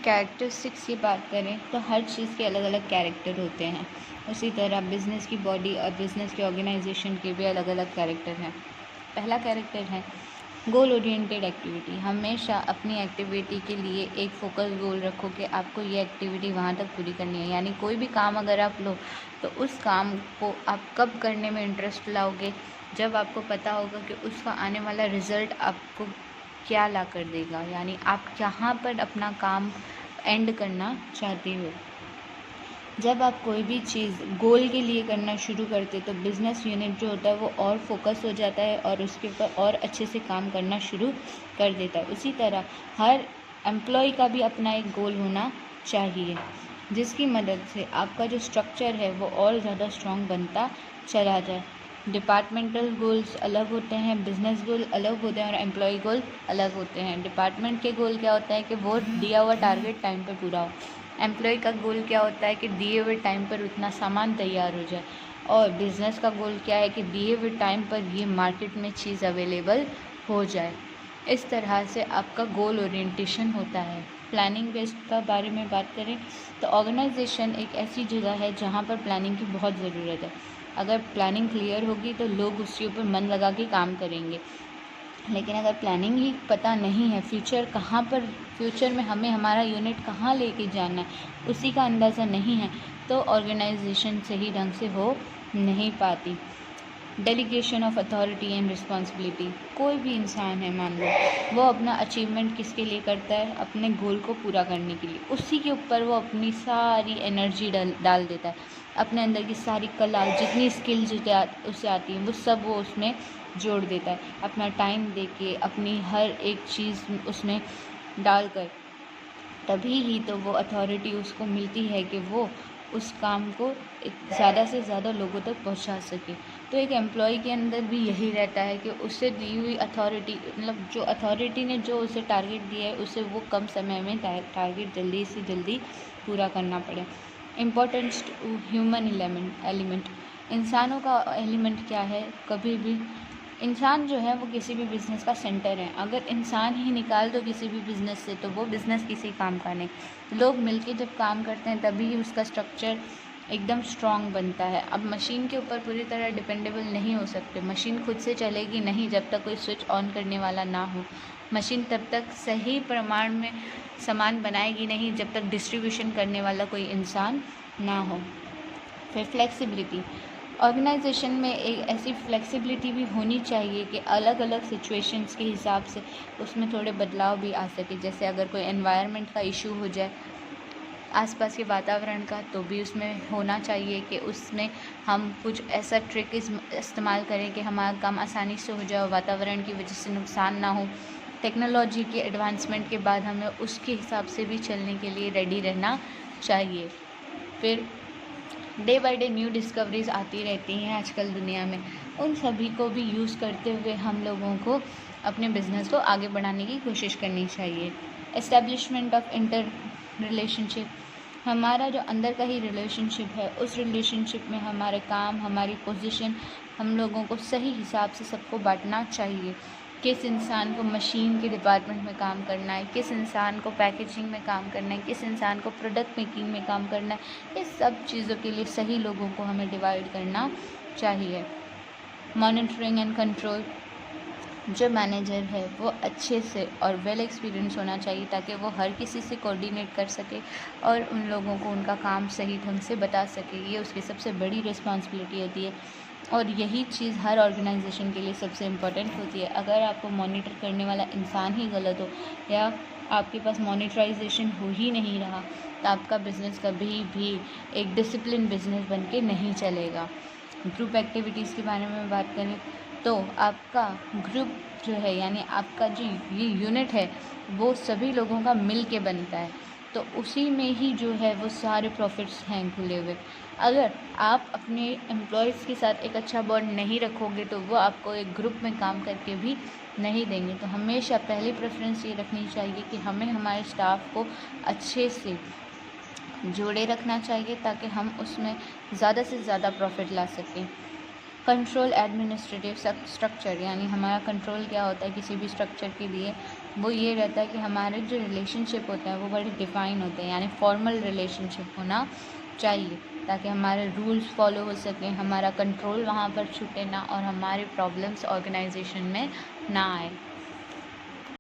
Characteristics की बात करें तो हर चीज़ के अलग अलग कैरेक्टर होते हैं। उसी तरह बिज़नेस की बॉडी और बिज़नेस के ऑर्गेनाइजेशन के भी अलग अलग कैरेक्टर हैं। पहला कैरेक्टर है गोल ओरिएंटेड एक्टिविटी। हमेशा अपनी एक्टिविटी के लिए एक फोकस गोल रखो कि आपको ये एक्टिविटी वहाँ तक पूरी करनी है। यानी कोई भी काम अगर आप लो तो उस काम को आप कब करने में इंटरेस्ट लाओगे, जब आपको पता होगा कि उसका आने वाला रिज़ल्ट आपको क्या ला कर देगा, यानी आप कहाँ पर अपना काम एंड करना चाहते हो। जब आप कोई भी चीज़ गोल के लिए करना शुरू करते तो बिज़नेस यूनिट जो होता है वो और फोकस हो जाता है और उसके ऊपर और अच्छे से काम करना शुरू कर देता है। उसी तरह हर एम्प्लॉय का भी अपना एक गोल होना चाहिए, जिसकी मदद से आपका जो स्ट्रक्चर है वो और ज़्यादा स्ट्रॉन्ग बनता चला जाए। डिपार्टमेंटल गोल्स अलग होते हैं, बिजनेस गोल अलग होते हैं और एम्प्लॉय गोल अलग होते हैं। डिपार्टमेंट के गोल क्या होता है कि वो दिया हुआ टारगेट टाइम पर पूरा हो। एम्प्लॉय का गोल क्या होता है कि दिए हुए टाइम पर उतना सामान तैयार हो जाए। और बिज़नेस का गोल क्या है कि दिए हुए टाइम पर ये मार्केट में चीज़ अवेलेबल हो जाए। इस तरह से आपका गोल ओरिएंटेशन होता है। प्लानिंग बेस्ड का बारे में बात करें तो ऑर्गेनाइजेशन एक ऐसी जगह है जहाँ पर प्लानिंग की बहुत ज़रूरत है। अगर प्लानिंग क्लियर होगी तो लोग उसके ऊपर मन लगा के काम करेंगे। लेकिन अगर प्लानिंग ही पता नहीं है, फ्यूचर में हमें हमारा यूनिट कहाँ लेके जाना है उसी का अंदाज़ा नहीं है, तो ऑर्गेनाइजेशन सही ढंग से हो नहीं पाती। Delegation of authority and responsibility. कोई भी इंसान है, मान लो वो अपना अचीवमेंट किसके लिए करता है, अपने गोल को पूरा करने के लिए। उसी के ऊपर वो अपनी सारी एनर्जी डाल देता है, अपने अंदर की सारी कला, जितनी स्किल्स उसे आती हैं वो सब वो उसमें जोड़ देता है, अपना टाइम दे के अपनी हर एक चीज़ उसमें डालकर। तभी ही तो वो अथॉरिटी उसको मिलती है कि वो उस काम को ज़्यादा से ज़्यादा लोगों तक पहुंचा सके। तो एक एम्प्लॉय के अंदर भी यही रहता है कि उसे दी हुई अथॉरिटी, मतलब जो अथॉरिटी ने जो उसे टारगेट दिया है उसे वो कम समय में टारगेट जल्दी से जल्दी पूरा करना पड़े। Importance human element. इंसानों का एलिमेंट क्या है, कभी भी इंसान जो है वो किसी भी बिज़नेस का सेंटर है। अगर इंसान ही निकाल दो किसी भी बिज़नेस से तो वो बिज़नेस किसी काम का नहीं। लोग मिलके जब काम करते हैं तभी उसका स्ट्रक्चर एकदम स्ट्रॉन्ग बनता है। अब मशीन के ऊपर पूरी तरह डिपेंडेबल नहीं हो सकते। मशीन खुद से चलेगी नहीं जब तक कोई स्विच ऑन करने वाला ना हो। मशीन तब तक सही प्रमाण में सामान बनाएगी नहीं जब तक डिस्ट्रीब्यूशन करने वाला कोई इंसान ना हो। फिर फ्लेक्सिबिलिटी। ऑर्गेनाइजेशन में एक ऐसी फ्लेक्सिबिलिटी भी होनी चाहिए कि अलग अलग सिचुएशंस के हिसाब से उसमें थोड़े बदलाव भी आ सके। जैसे अगर कोई एनवायरनमेंट का इशू हो जाए, आसपास के वातावरण का, तो भी उसमें होना चाहिए कि उसमें हम कुछ ऐसा ट्रिक इस्तेमाल करें कि हमारा काम आसानी से हो जाए, वातावरण की वजह से नुकसान ना हो। टेक्नोलॉजी के एडवांसमेंट के बाद हमें उसके हिसाब से भी चलने के लिए रेडी रहना चाहिए। फिर day by day new discoveries आती रहती हैं आजकल दुनिया में, उन सभी को भी यूज़ करते हुए हम लोगों को अपने बिज़नेस को आगे बढ़ाने की कोशिश करनी चाहिए। Establishment of inter relationship. हमारा जो अंदर का ही रिलेशनशिप है, उस रिलेशनशिप में हमारे काम, हमारी पोजीशन, हम लोगों को सही हिसाब से सबको बांटना चाहिए। किस इंसान को मशीन के डिपार्टमेंट में काम करना है, किस इंसान को पैकेजिंग में काम करना है, किस इंसान को प्रोडक्ट मेकिंग में काम करना है, इस सब चीज़ों के लिए सही लोगों को हमें डिवाइड करना चाहिए। Monitoring and control. जो मैनेजर है वो अच्छे से और वेल एक्सपीरियंस होना चाहिए ताकि वो हर किसी से कोऑर्डिनेट कर सके और उन लोगों को उनका काम सही ढंग से बता सके। ये उसकी सबसे बड़ी रिस्पॉन्सिबिलिटी होती है और यही चीज़ हर ऑर्गेनाइजेशन के लिए सबसे इम्पोर्टेंट होती है। अगर आपको मॉनिटर करने वाला इंसान ही गलत हो या आपके पास मॉनिटराइजेशन हो ही नहीं रहा तो आपका बिज़नेस कभी भी एक डिसिप्लिन बिज़नेस बन के नहीं चलेगा। ग्रुप एक्टिविटीज़ के बारे में बात करें तो आपका ग्रुप जो है, यानी आपका जो ये यूनिट है वो सभी लोगों का मिल के बनता है, तो उसी में ही जो है वो सारे प्रॉफिट्स हैं खुले हुए। अगर आप अपने एम्प्लॉयज़ के साथ एक अच्छा बॉन्ड नहीं रखोगे तो वो आपको एक ग्रुप में काम करके भी नहीं देंगे। तो हमेशा पहली प्रेफरेंस ये रखनी चाहिए कि हमें हमारे स्टाफ को अच्छे से जोड़े रखना चाहिए ताकि हम उसमें ज़्यादा से ज़्यादा प्रॉफिट ला सकें। कंट्रोल एडमिनिस्ट्रेटिव स्ट्रक्चर, यानी हमारा कंट्रोल क्या होता है किसी भी स्ट्रक्चर के लिए, वो ये रहता है कि हमारे जो रिलेशनशिप होते हैं वो बड़े डिफ़ाइन होते हैं, यानी फॉर्मल रिलेशनशिप होना चाहिए ताकि हमारे रूल्स फॉलो हो सकें, हमारा कंट्रोल वहाँ पर छूटे ना और हमारे प्रॉब्लम्स ऑर्गेनाइजेशन में ना आए।